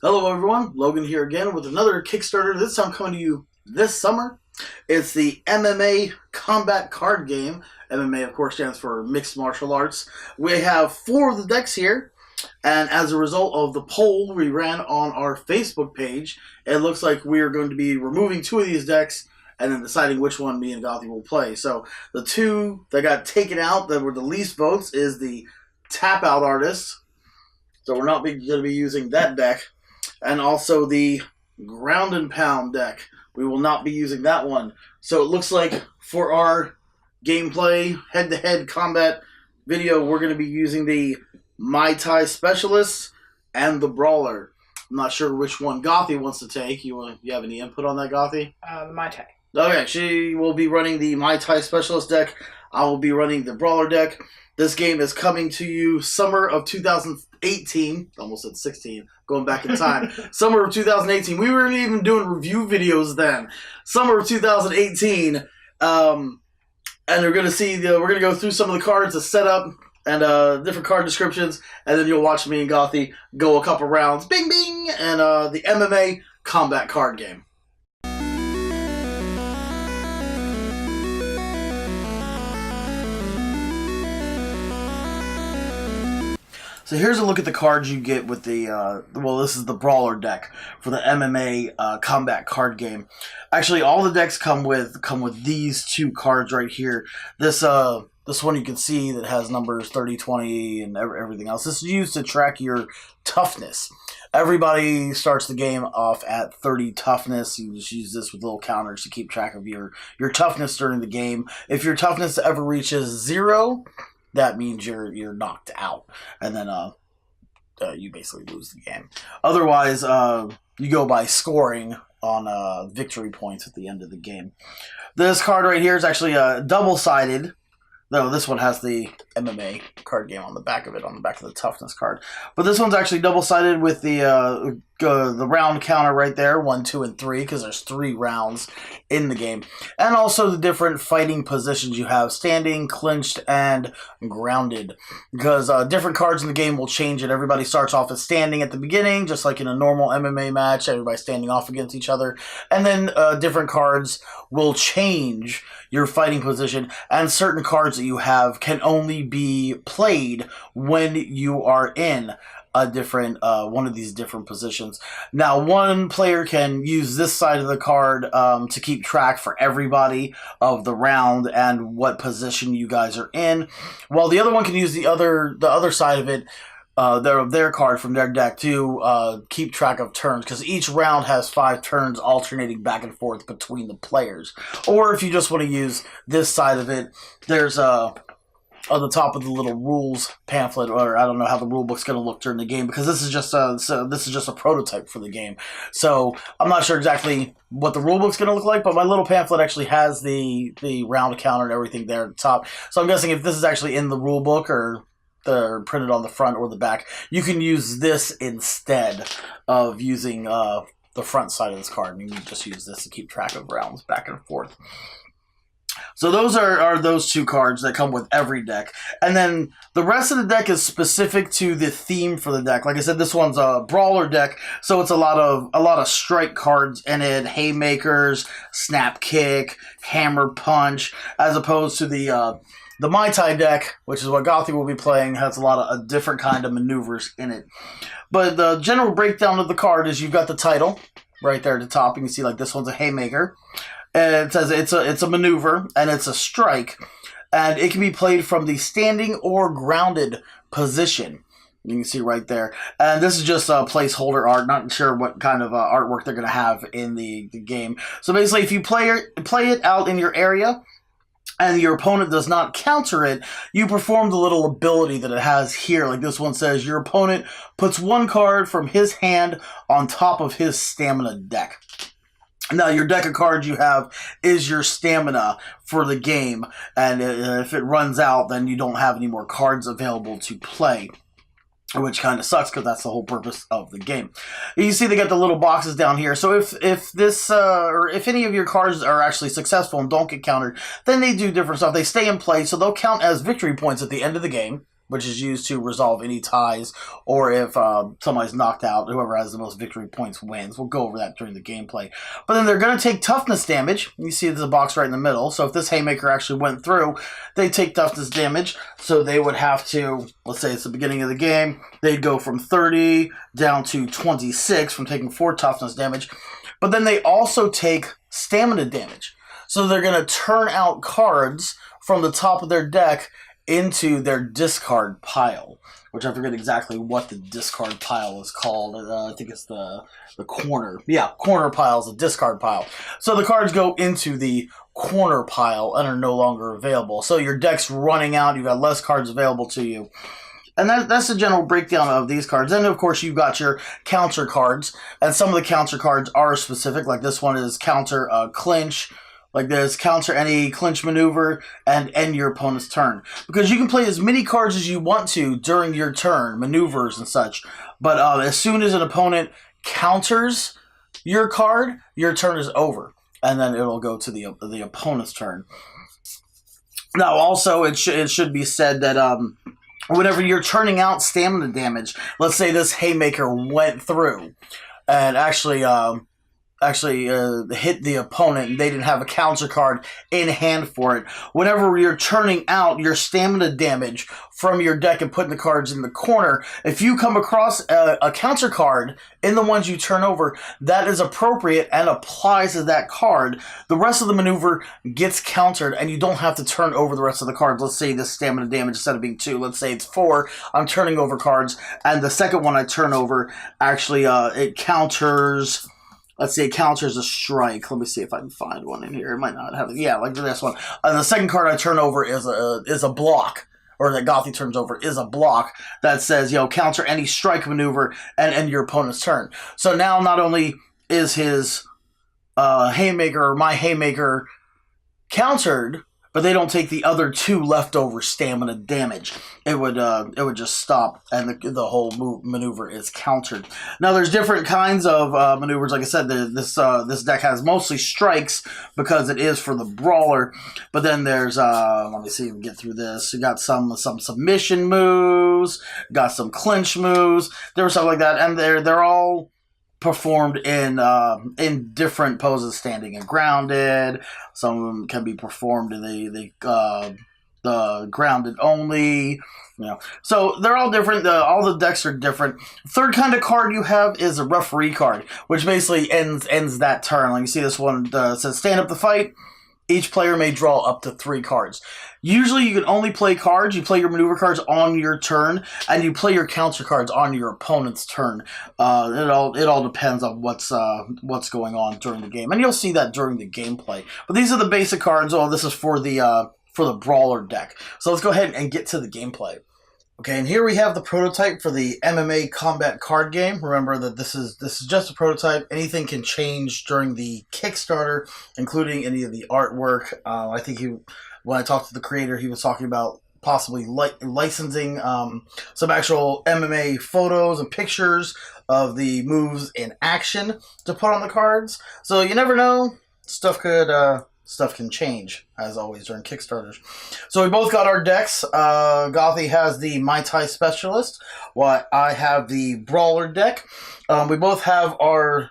Hello everyone, Logan here again with another Kickstarter, this time coming to you this summer. It's the MMA Combat Card Game. MMA, of course, stands for Mixed Martial Arts. We have 4 of the decks here, and as a result of the poll we ran on our Facebook page, it looks like we are going to be removing 2 of these decks and then deciding which one me and Gothy will play. So the 2 that got taken out that were the least votes is the Tap Out Artist. So we're not going to be using that deck. And also the Ground and Pound deck. We will not be using that one. So it looks like for our gameplay, head-to-head combat video, we're going to be using the Muay Thai Specialist and the Brawler. I'm not sure which one Gothy wants to take. You have any input on that, Gothy? The Muay Thai. Okay, she will be running the Muay Thai Specialist deck. I will be running the Brawler deck. This game is coming to you summer of 2018. Almost said 16. Going back in time. Summer of 2018. We weren't even doing review videos then. Summer of 2018. And we're gonna we're gonna go through some of the cards, the setup, and different card descriptions, and then you'll watch me and Gothy go a couple rounds. Bing bing! And the MMA Combat Card Game. So here's a look at the cards you get with the, this is the Brawler deck for the MMA Combat Card Game. Actually, all the decks come with these 2 cards right here. This one you can see that has numbers 30, 20, and everything else. This is used to track your toughness. Everybody starts the game off at 30 toughness. You just use this with little counters to keep track of your toughness during the game. If your toughness ever reaches 0, that means you're knocked out, and then you basically lose the game. Otherwise, you go by scoring on victory points at the end of the game. This card right here is actually double-sided. No, this one has the MMA card game on the back of it, on the back of the toughness card. But this one's actually double-sided with the round counter right there, 1, 2, and 3, because there's 3 rounds in the game. And also the different fighting positions you have, standing, clinched, and grounded. Because different cards in the game will change it. Everybody starts off as standing at the beginning, just like in a normal MMA match, everybody standing off against each other. And then different cards will change your fighting position, and certain cards that you have can only be played when you are in a different one of these different positions. Now, one player can use this side of the card to keep track for everybody of the round and what position you guys are in, while the other one can use the other side of it, their card from their deck to keep track of turns, because each round has 5 turns alternating back and forth between the players. Or if you just want to use this side of it, there's on the top of the little rules pamphlet, or I don't know how the rule book's going to look during the game, because this is just a prototype for the game. So I'm not sure exactly what the rule book's going to look like, but my little pamphlet actually has the round counter and everything there at the top. So I'm guessing if this is actually in the rule book, or they're printed on the front or the back, you can use this instead of using the front side of this card, and you just use this to keep track of rounds back and forth. So those are those 2 cards that come with every deck. And then the rest of the deck is specific to the theme for the deck. Like I said, this one's a Brawler deck, so it's a lot of strike cards in it, haymakers, snap kick, hammer punch, as opposed to the Muay Thai deck, which is what Gothy will be playing, has a lot of a different kind of maneuvers in it. But the general breakdown of the card is you've got the title right there at the top. You can see like this one's a haymaker. And it says it's a maneuver, and it's a strike, and it can be played from the standing or grounded position. You can see right there. And this is just a placeholder art. Not sure what kind of artwork they're going to have in the game. So basically, if you play it out in your area, and your opponent does not counter it, you perform the little ability that it has here. Like this one says, your opponent puts 1 card from his hand on top of his stamina deck. Now, your deck of cards you have is your stamina for the game, and if it runs out, then you don't have any more cards available to play, which kind of sucks because that's the whole purpose of the game. You see they got the little boxes down here, so if this or if any of your cards are actually successful and don't get countered, then they do different stuff. They stay in play, so they'll count as victory points at the end of the game. which is used to resolve any ties, or if somebody's knocked out, whoever has the most victory points wins. We'll go over that during the gameplay. But then they're going to take toughness damage. You see there's a box right in the middle. So if this haymaker actually went through, they take toughness damage. So they would have to, let's say it's the beginning of the game, they'd go from 30 down to 26 from taking 4 toughness damage. But then they also take stamina damage. So they're going to turn out cards from the top of their deck into their discard pile, which I forget exactly what the discard pile is called. I think it's the corner. Yeah, corner pile is a discard pile. So the cards go into the corner pile and are no longer available. So your deck's running out. You've got less cards available to you. And that's the general breakdown of these cards. Then, of course, you've got your counter cards. And some of the counter cards are specific. Like this one is counter clinch. Like this, counter any clinch maneuver and end your opponent's turn. Because you can play as many cards as you want to during your turn, maneuvers and such. But as soon as an opponent counters your card, your turn is over. And then it'll go to the opponent's turn. Now, also, it should be said that whenever you're turning out stamina damage, let's say this haymaker went through and actually hit the opponent and they didn't have a counter card in hand for it. Whenever you're turning out your stamina damage from your deck and putting the cards in the corner, if you come across a counter card in the ones you turn over that is appropriate and applies to that card, the rest of the maneuver gets countered and you don't have to turn over the rest of the cards. Let's say this stamina damage, instead of being 2, let's say it's 4, I'm turning over cards, and the second one I turn over, actually it counters... Let's say it counters a strike. Let me see if I can find one in here. It might not have it. Yeah, like this one. The second card I turn over is a block, or that Gothy turns over is a block that says, counter any strike maneuver and end your opponent's turn. So now not only is his haymaker or my haymaker countered, but they don't take the other 2 leftover stamina damage. It would just stop, and the whole maneuver is countered. Now, there's different kinds of maneuvers. Like I said, this deck has mostly strikes because it is for the Brawler. But then there's let me see if we can get through this. You got some submission moves, got some clinch moves. There was stuff like that, and they're all performed in different poses, standing and grounded. Some of them can be performed in the grounded only. So they're all different. All the decks are different. Third kind of card you have is a Ruffery Card, which basically ends that turn. Like you see this one says stand up to fight. Each player may draw up to 3 cards. Usually you can only play cards. You play your maneuver cards on your turn, and you play your counter cards on your opponent's turn. It all depends on what's going on during the game, and you'll see that during the gameplay. But these are the basic cards. Oh, this is for the Brawler deck. So let's go ahead and get to the gameplay. Okay, and here we have the prototype for the MMA Combat Card Game. Remember that this is just a prototype. Anything can change during the Kickstarter, including any of the artwork. I think when I talked to the creator, he was talking about possibly licensing some actual MMA photos and pictures of the moves in action to put on the cards. So you never know. Stuff can change, as always, during Kickstarters. So we both got our decks. Gothy has the Muay Thai Specialist, while I have the Brawler deck. We both have our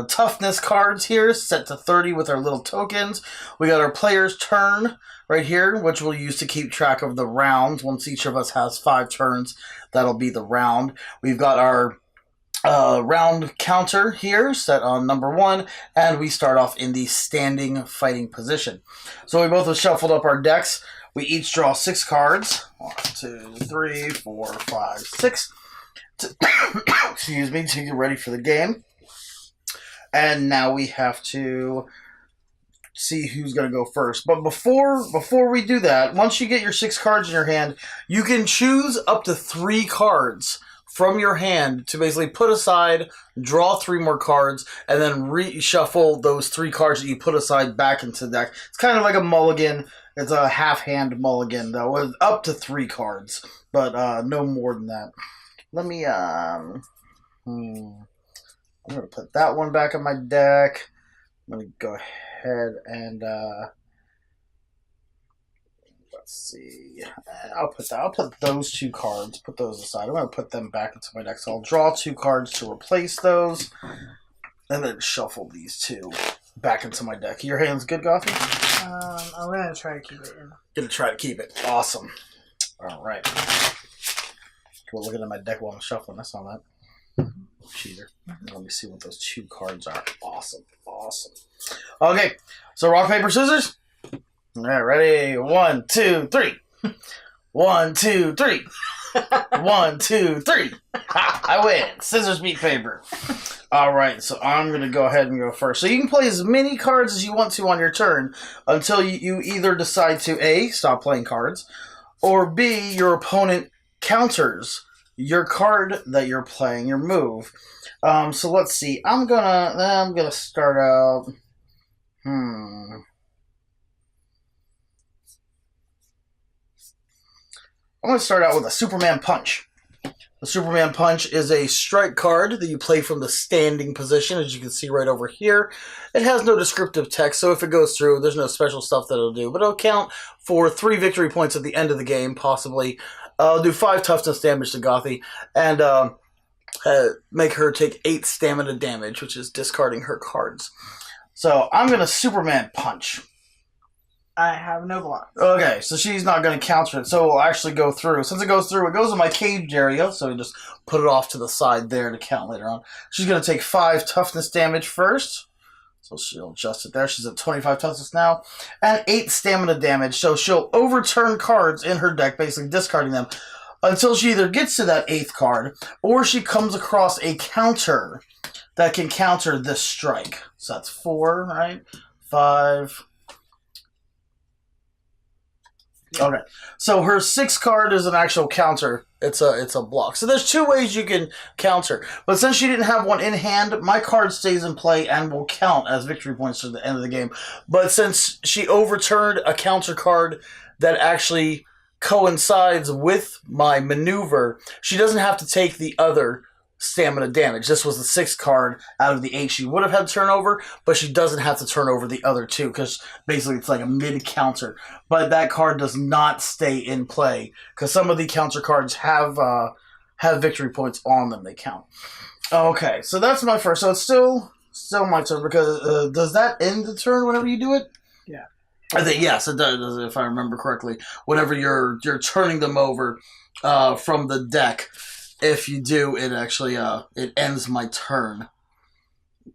toughness cards here, set to 30 with our little tokens. We got our player's turn right here, which we'll use to keep track of the rounds. Once each of us has 5 turns, that'll be the round. We've got our round counter here set on number 1, and we start off in the standing fighting position. So we both have shuffled up our decks. We each draw 6 cards. 1, 2, 3, 4, 5, 6. Excuse me, to get ready for the game. And now we have to see who's going to go first. But before we do that, once you get your 6 cards in your hand, you can choose up to 3 cards from your hand to basically put aside, draw 3 more cards, and then reshuffle those 3 cards that you put aside back into the deck. It's kind of like a mulligan. It's a half-hand mulligan, though, with up to 3 cards, but no more than that. Let me, I'm going to put that one back in my deck. I'm going to go ahead and, let's see. I'll put those 2 cards. Put those aside. I'm gonna put them back into my deck. So I'll draw 2 cards to replace those, and then shuffle these 2 back into my deck. Your hand's good, Gothy? I'm gonna try to keep it in. Gonna try to keep it. Awesome. All right. We're looking at my deck while I'm shuffling. I saw that. Cheater. Let me see what those 2 cards are. Awesome. Awesome. Okay. So rock, paper, scissors. All right. Ready? 1, 2, 3. 1, 2, 3. 1, 2, 3. Ha, I win. Scissors beat paper. All right. So I'm going to go ahead and go first. So you can play as many cards as you want to on your turn until you either decide to A, stop playing cards, or B, your opponent counters your card that you're playing, your move. So let's see. I'm gonna start out. I'm gonna start out with a Superman Punch. The Superman Punch is a strike card that you play from the standing position, as you can see right over here. It has no descriptive text, so if it goes through, there's no special stuff that it'll do. But it'll count for 3 victory points at the end of the game, possibly. Do 5 toughness damage to Gothy, and make her take 8 stamina damage, which is discarding her cards. So I'm going to Superman Punch. I have no block. Okay, so she's not going to counter it, so we'll actually go through. Since it goes through, it goes in my caged area, so we just put it off to the side there to count later on. She's going to take 5 toughness damage first. So she'll adjust it there. She's at 25 toughness now. And 8 stamina damage. So she'll overturn cards in her deck, basically discarding them, until she either gets to that 8th card, or she comes across a counter that can counter this strike. So that's 4, right? 5. Okay. So her 6th card is an actual counter. It's a block. So there's 2 ways you can counter. But since she didn't have one in hand, my card stays in play and will count as victory points to the end of the game. But since she overturned a counter card that actually coincides with my maneuver, she doesn't have to take the other stamina damage. This was the 6th card out of the 8 she would have had turnover, but she doesn't have to turn over the other 2 because basically it's like a mid-counter. But that card does not stay in play because some of the counter cards have victory points on them. They count. Okay, so that's my first. So it's still my turn because does that end the turn whenever you do it? Yeah. I think yes, it does. If I remember correctly, whenever you're turning them over from the deck. If you do, it actually it ends my turn.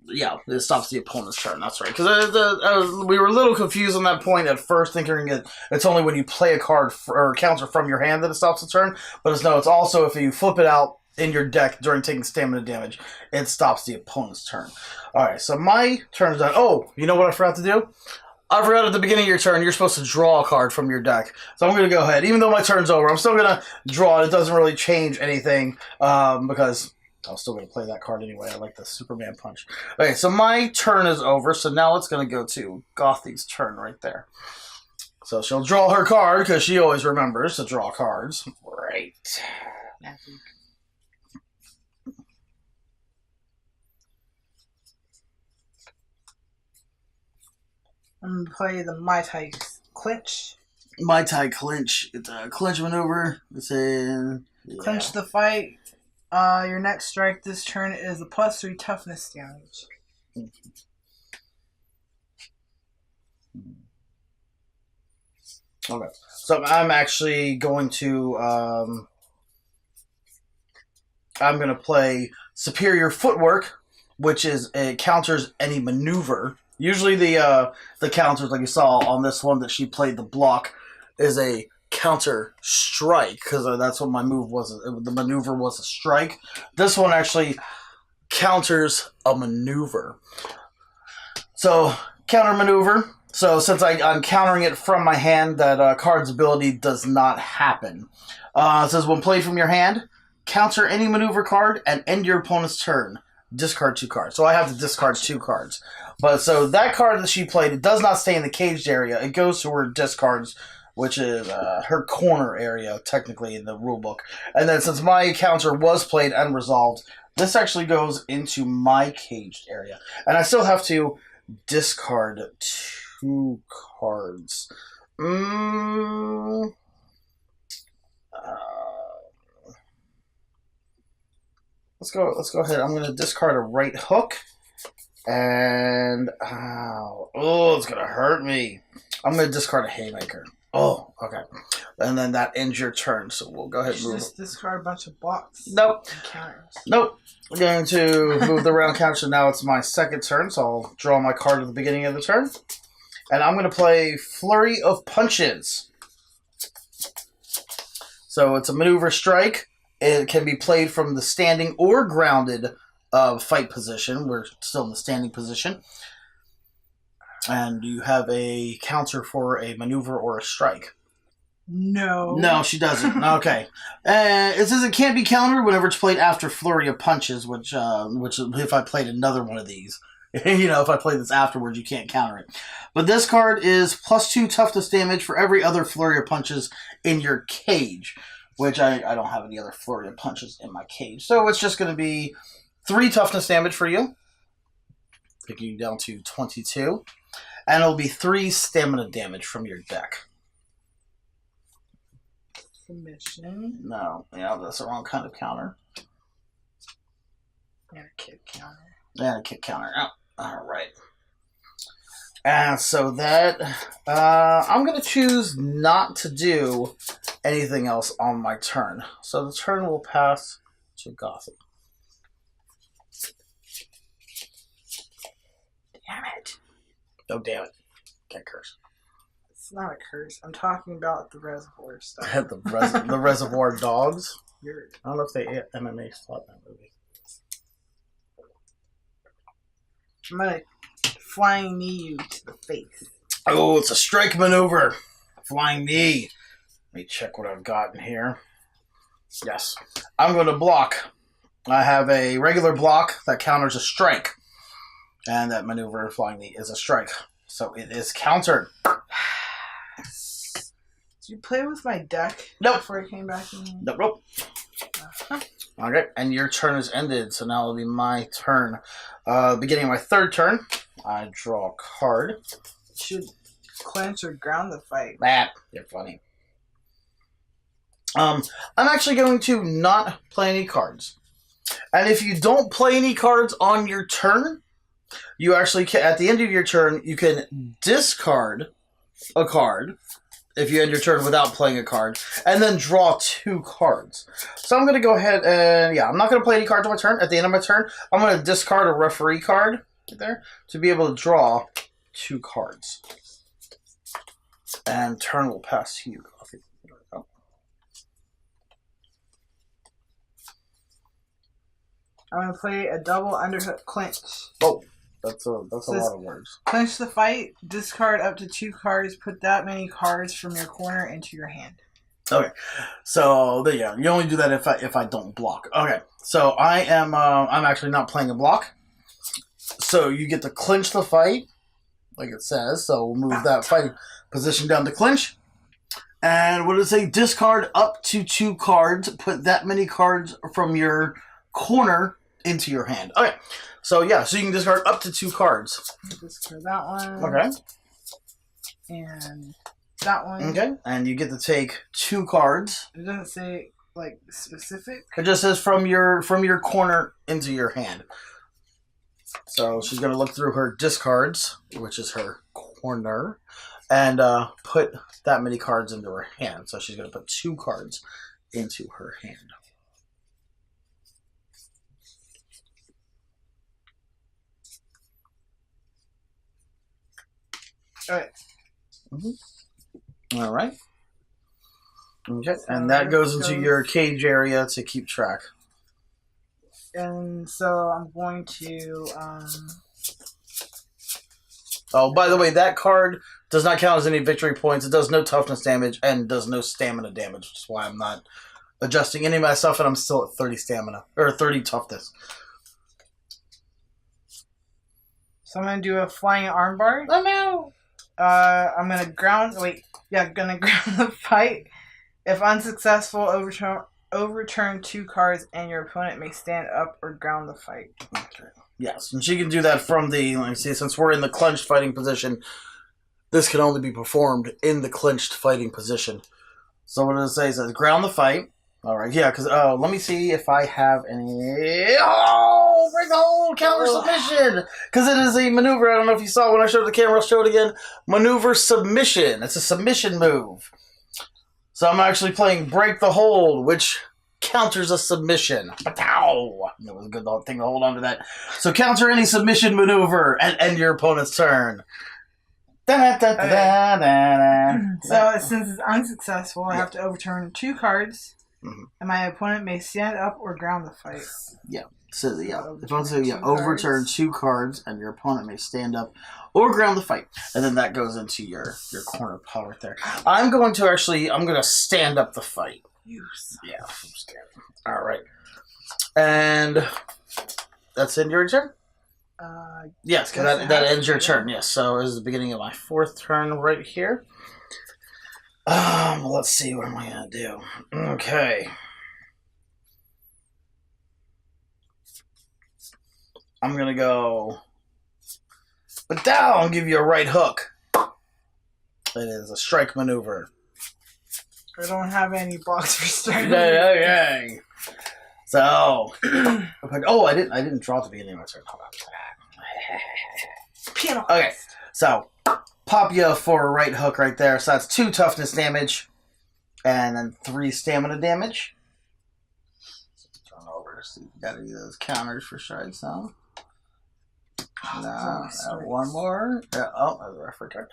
Yeah, it stops the opponent's turn. That's right. Because we were a little confused on that point at first, thinking it's only when you play a card or counter from your hand that it stops the turn. But it's also if you flip it out in your deck during taking stamina damage, it stops the opponent's turn. All right, so my turn's done. Oh, you know what I forgot to do? I forgot at the beginning of your turn, you're supposed to draw a card from your deck. So I'm going to go ahead. Even though my turn's over, I'm still going to draw it. It doesn't really change anything because I'm still going to play that card anyway. I like the Superman Punch. Okay, so my turn is over. So now it's going to go to Gothy's turn right there. So she'll draw her card because she always remembers to draw cards. Right. I'm going to play the Muay Thai Clinch. Muay Thai Clinch. It's a clinch maneuver. It's Clinch the fight. Your next strike this turn is a +3 toughness damage. Okay. So I'm actually going to... I'm going to play Superior Footwork, which is it counters any maneuver. Usually the counters, like you saw on this one that she played, the block, is a counter strike, because that's what my move was. The maneuver was a strike. This one actually counters a maneuver. So, counter maneuver. So, since I'm countering it from my hand, that card's ability does not happen. It says, when played from your hand, counter any maneuver card and end your opponent's turn. Discard 2 cards. So I have to discard 2 cards. But so that card that she played, it does not stay in the caged area. It goes to her discards, which is her corner area, technically, in the rulebook. And then since my counter was played unresolved, this actually goes into my caged area. And I still have to discard 2 cards. Let's go ahead. I'm gonna discard a right hook, and it's gonna hurt me. I'm gonna discard a haymaker. Oh, okay. And then that ends your turn. So we'll go ahead and move. Just discard a bunch of blocks. Nope. And counters. Nope. We're going to move the round counter. So now it's my second turn. So I'll draw my card at the beginning of the turn, and I'm going to play Flurry of Punches. So it's a maneuver strike. It can be played from the standing or grounded fight position. We're still in the standing position. And you have a counter for a maneuver or a strike. No. No, she doesn't. Okay. It says it can't be countered whenever it's played after Flurry of Punches, which if I played another one of these, if I played this afterwards, you can't counter it. But this card is +2 toughness damage for every other Flurry of Punches in your cage. Which I don't have any other Flurry of Punches in my cage. So it's just going to be 3 toughness damage for you. Taking you down to 22. And it'll be 3 stamina damage from your deck. Submission. No, that's the wrong kind of counter. And a kick counter. And a kick counter. Oh, alright. And so that, I'm going to choose not to do anything else on my turn. So the turn will pass to Gothy. Damn it. Oh, damn it. Can't curse. It's not a curse. I'm talking about the reservoir stuff. the Reservoir Dogs. Weird. I don't know if they MMA fought that movie. I'm going to flying knee you to the face. Oh, it's a strike maneuver. Flying knee. Let me check what I've got in here. Yes. I'm going to block. I have a regular block that counters a strike. And that maneuver, flying knee, is a strike. So it is countered. Did you play with my deck before I came back in? Nope. Okay, and your turn is ended, so now it'll be my turn. Beginning of my third turn, I draw a card. Should clinch or ground the fight. You're funny. I'm actually going to not play any cards. And if you don't play any cards on your turn, you actually can, at the end of your turn, you can discard a card if you end your turn without playing a card, and then draw 2 cards. So I'm going to go ahead and, I'm not going to play any cards on my turn. At the end of my turn, I'm going to discard a Ruffery Card right there to be able to draw 2 cards. And turn will pass to you, Coffee. There we go. I'm going to play a double underhook clinch. Oh, that's a lot of words. Clinch the fight, discard up to 2 cards, put that many cards from your corner into your hand. Okay, so you only do that if I don't block. Okay, so I'm actually not playing a block. So you get to clinch the fight, like it says. So we'll move that fighting position down to clinch. And what does it say? Discard up to 2 cards. Put that many cards from your corner into your hand. Okay, so you can discard up to 2 cards. Discard that one. Okay. And that one. Okay, and you get to take 2 cards. It doesn't say specific. It just says from your corner into your hand. So she's going to look through her discards, which is her corner, and put that many cards into her hand. So she's going to put 2 cards into her hand. All right. All right. Okay, and that goes into your cage area to keep track. And so I'm going to... Oh, by the way, that card does not count as any victory points. It does no toughness damage and does no stamina damage, which is why I'm not adjusting any of my stuff, and I'm still at 30 stamina, or 30 toughness. So I'm going to do a flying armbar. Oh, no! I'm going to ground the fight. If unsuccessful, overturn 2 cards, and your opponent may stand up or ground the fight. Okay. Yes, and she can do that from the, let me see, since we're in the clenched fighting position, this can only be performed in the clinched fighting position. So what does it say? It says ground the fight. All right, yeah, because let me see if I have any. Oh, break the hold, counter submission. Because it is a maneuver. I don't know if you saw when I showed the camera. I'll show it again. Maneuver submission. It's a submission move. So I'm actually playing break the hold, which counters a submission. Pow! That was a good thing to hold on to that. So counter any submission maneuver and end your opponent's turn. So since it's unsuccessful, I have to overturn 2 cards. Mm-hmm. And my opponent may stand up or ground the fight. Yeah. So overturn 2 cards, and your opponent may stand up or ground the fight, and then that goes into your corner pile right there. I'm going to stand up the fight. Yeah. All right. And that's in your turn. Yes, because that ends your turn. Yes. So this is the beginning of my 4th turn right here. Let's see, what am I going to do? Okay. I'm going to go, but now I'll give you a right hook. It is a strike maneuver. I don't have any blocks for strike. Okay. So, I didn't draw at the beginning of my turn. Hold on. Okay, so pop you for a right hook right there. So that's 2 toughness damage, and then 3 stamina damage. Turn over. So you got to do those counters for strikes, huh? No, one more. That's a Ruffery Card.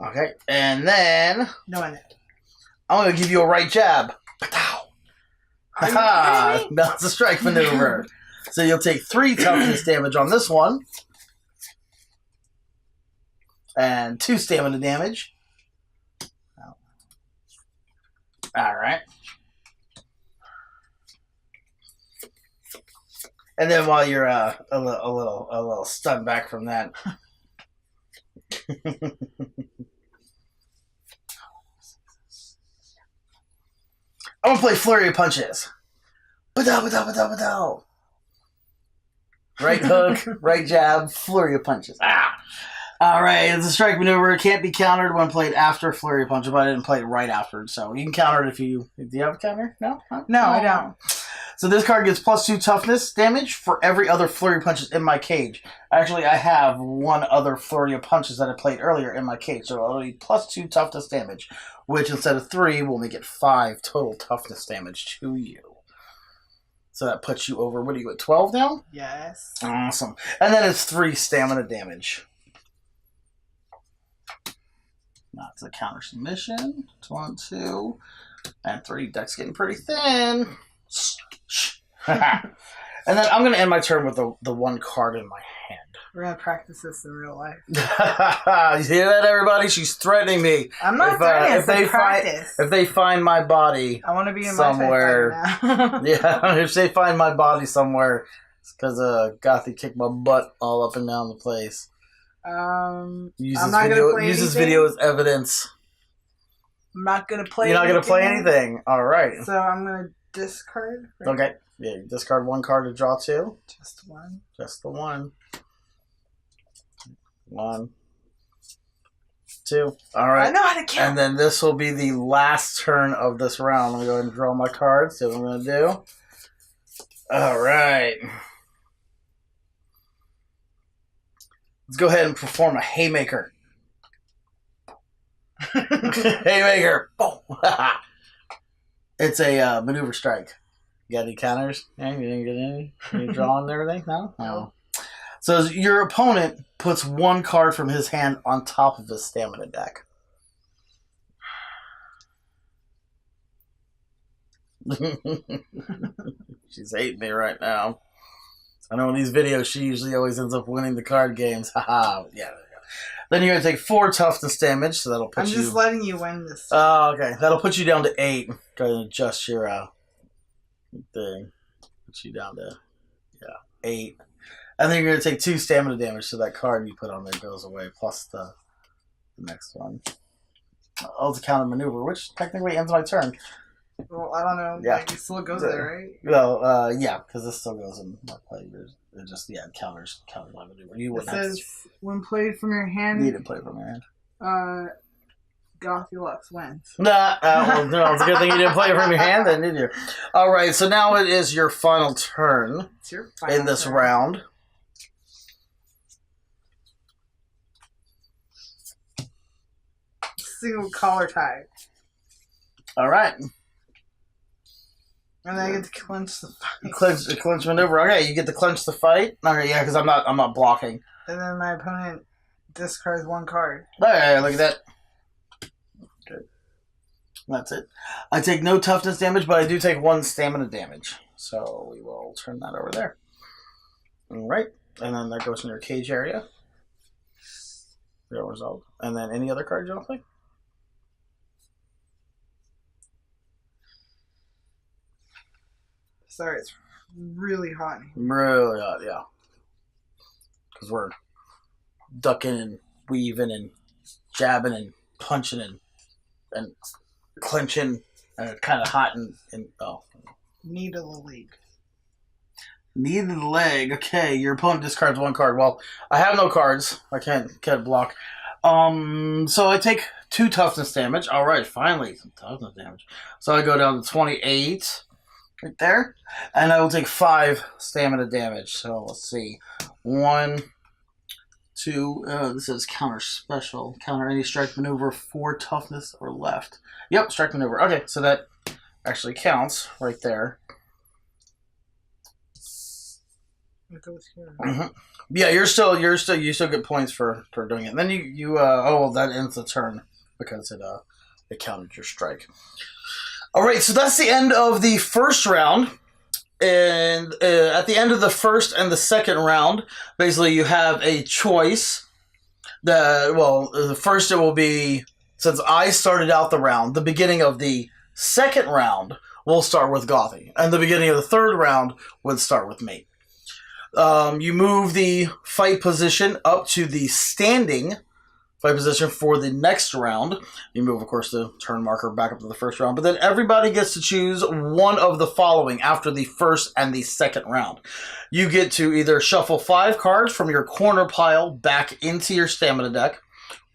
Okay, and then I'm going to give you a right jab. Ha! No, it's a strike maneuver. So you'll take 3 toughness damage on this one. And 2 stamina damage. Alright. And then while you're a little stunned back from that. I'm gonna play Flurry of Punches. Ba-da. Right hook, right jab, Flurry of Punches. Alright, it's a strike maneuver. It can't be countered when played after Flurry of Punches, but I didn't play it right after, so you can counter it if you... Do you have a counter? No? Huh? No, I don't. So this card gets +2 toughness damage for every other Flurry of Punches in my cage. Actually, I have 1 other Flurry of Punches that I played earlier in my cage, so it'll be +2 toughness damage, which instead of 3 will make it 5 total toughness damage to you. So that puts you over, what are you at, 12 now? Yes. Awesome. And then it's 3 stamina damage. Now it's a counter submission. It's 1, 2, and 3. Deck's getting pretty thin. And then I'm going to end my turn with the 1 card in my hand. We're going to practice this in real life. You hear that, everybody? She's threatening me. I'm not threatening. If they find my body, I want to be in somewhere. My Yeah, if they find my body somewhere, it's because Gothy kicked my butt all up and down the place. Use this video as evidence. I'm not going to play. You're not going to play anything. All right. So I'm going to discard. Right? Okay. Yeah, you discard 1 card to draw 2. Just 1. Just the 1. 1, 2. All right. I know how to count. And then this will be the last turn of this round. Let me go ahead and draw my cards. See what I'm going to do. All right. Let's go ahead and perform a haymaker. Haymaker. Boom. It's a maneuver strike. You got any counters? Yeah, you didn't get any? You drawing and everything? No? No. So your opponent puts 1 card from his hand on top of his stamina deck. She's hating me right now. I know in these videos she usually always ends up winning the card games. Haha. Yeah. Then you're going to take 4 toughness damage, so that'll put you... I'm just letting you win this. Oh, okay. That'll put you down to 8. Try to adjust your thing. Put you down to 8. And then you're going to take 2 stamina damage, so that card you put on there goes away, plus the next one. Oh, it's a counter maneuver, which technically ends my turn. Well, I don't know. Yeah. Like, it still goes there, right? Well, yeah, because this still goes in my play. It just, counters my maneuver. You wouldn't it says, when played from your hand... You didn't play from your hand. GothyLox wins. No, it's a good thing you didn't play it from your hand, then, did you? All right, so now it is your final turn It's your final in this turn. round. Single collar tie. All right. And then I get to clinch the fight. Clinch maneuver. Okay, you get to clinch the fight. Okay, yeah, because I'm not blocking. And then my opponent discards 1 card. Hey, look at that. Good. That's it. I take no toughness damage, but I do take 1 stamina damage. So we will turn that over there. All right. And then that goes in your cage area. Real result. And then any other cards you want to play? Sorry, it's really hot in here. Really hot, yeah. Because we're ducking and weaving and jabbing and punching and clinching, and it's kind of hot and oh. Knee to the leg. Knee to the leg. Okay, your opponent discards 1 card. Well, I have no cards. I can't block. So I take 2 toughness damage. All right, finally some toughness damage. So I go down to 28. Right there. And I will take 5 stamina damage. So let's see. 1, 2. This is counter special. Counter any strike maneuver, 4 toughness or left. Yep, strike maneuver. Okay, so that actually counts right there. It goes here. Mm-hmm. Yeah, you still get points for doing it. And then you that ends the turn because it counted your strike. All right, so that's the end of the first round. And at the end of the first and the second round, basically you have a choice. The first it will be, since I started out the round, the beginning of the second round will start with Gothy. And the beginning of the third round would start with me. You move the fight position up to the standing fight position for the next round. You move, of course, the turn marker back up to the first round. But then everybody gets to choose one of the following after the first and the second round. You get to either shuffle 5 cards from your corner pile back into your stamina deck,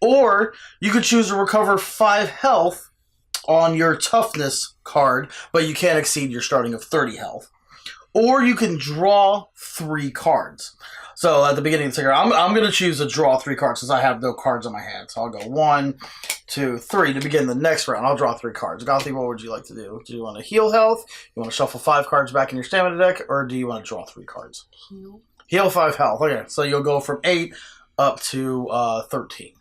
or you could choose to recover 5 health on your toughness card, but you can't exceed your starting of 30 health. Or you can draw 3 cards. So at the beginning of the second round, I'm going to choose to draw 3 cards since I have no cards on my hand. So I'll go 1, 2, 3 to begin the next round. I'll draw 3 cards. Gothy, what would you like to do? Do you want to heal health? You want to shuffle 5 cards back in your stamina deck? Or do you want to draw 3 cards? Heal 5 health. Okay, so you'll go from 8 up to 13.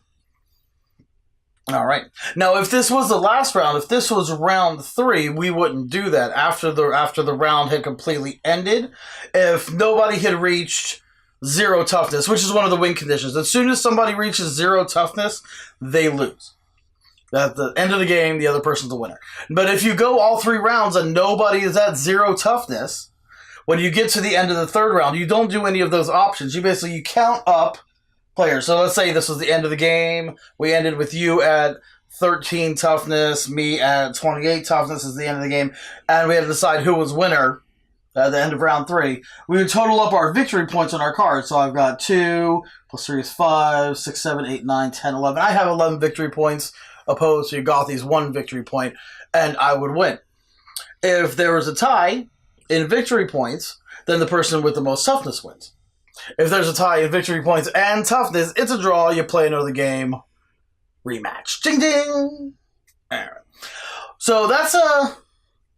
All right. Now, if this was the last round, if this was round 3, we wouldn't do that. After the round had completely ended, if nobody had reached 0 toughness, which is one of the win conditions. As soon as somebody reaches 0 toughness, they lose. At the end of the game, the other person's the winner. But if you go all 3 rounds and nobody is at 0 toughness, when you get to the end of the third round, you don't do any of those options. You count up players. So let's say this was the end of the game. We ended with you at 13 toughness, me at 28 toughness is the end of the game, and we had to decide who was winner. At the end of round 3, we would total up our victory points on our cards. So I've got 2 plus 3 is 5, 6, 7, 8, 9, 10, 11. I have 11 victory points opposed to Gothy's 1 victory point, and I would win. If there was a tie in victory points, then the person with the most toughness wins. If there's a tie in victory points and toughness, it's a draw. You play another game. Rematch. Ding, ding. All right. So that's a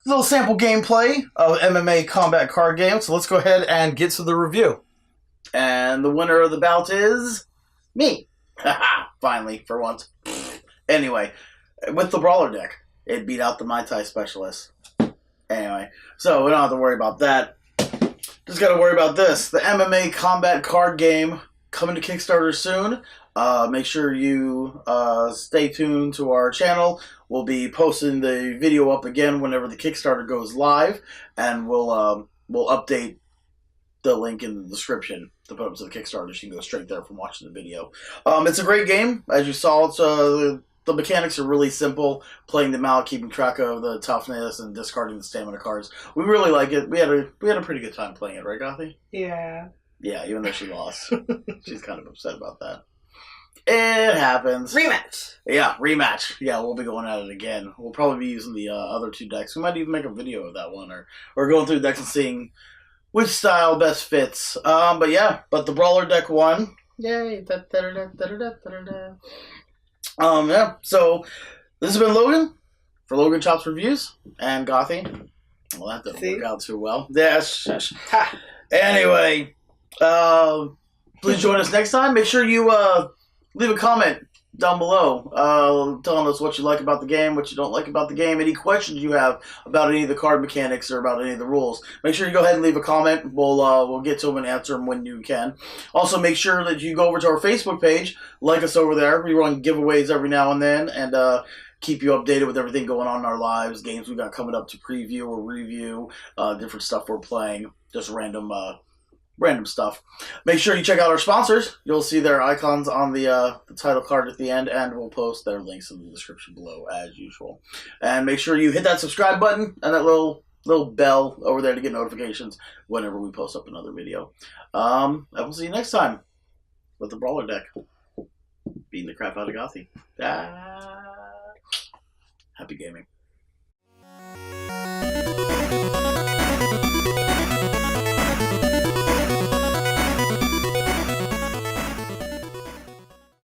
little sample gameplay of MMA Combat Card Game. So let's go ahead and get to the review. And the winner of the bout is me. Finally, for once. Anyway, with the Brawler deck, it beat out the Muay Thai Specialist. Anyway, so we don't have to worry about that. Just got to worry about this. The MMA Combat Card Game coming to Kickstarter soon. Make sure you stay tuned to our channel. We'll be posting the video up again whenever the Kickstarter goes live, and we'll update the link in the description to put up to the Kickstarter. So you can go straight there from watching the video. It's a great game. As you saw, it's the mechanics are really simple. Playing them out, keeping track of the toughness, and discarding the stamina cards. We really like it. We had a pretty good time playing it, right, Gothy? Yeah. Yeah, even though she lost. She's kind of upset about that. It happens. Rematch. Yeah, rematch. Yeah, we'll be going at it again. We'll probably be using the other 2 decks. We might even make a video of that one, or going through the decks and seeing which style best fits. But the Brawler deck won. Yay! Yeah. So this has been Logan for Logan Chops Reviews and Gothy. Well, that didn't work out too well. Yes. Anyway, please join us next time. Make sure you leave a comment down below telling us what you like about the game, what you don't like about the game, any questions you have about any of the card mechanics or about any of the rules. Make sure you go ahead and leave a comment. We'll get to them and answer them when you can. Also, make sure that you go over to our Facebook page, like us over there. We run giveaways every now and then, and keep you updated with everything going on in our lives, games we got coming up to preview or review, different stuff we're playing, just random stuff. Make sure you check out our sponsors. You'll see their icons on the title card at the end, and we'll post their links in the description below as usual. And make sure you hit that subscribe button and that little bell over there to get notifications whenever we post up another video. I will see you next time with the Brawler deck. Beating the crap out of Gothy. Happy gaming.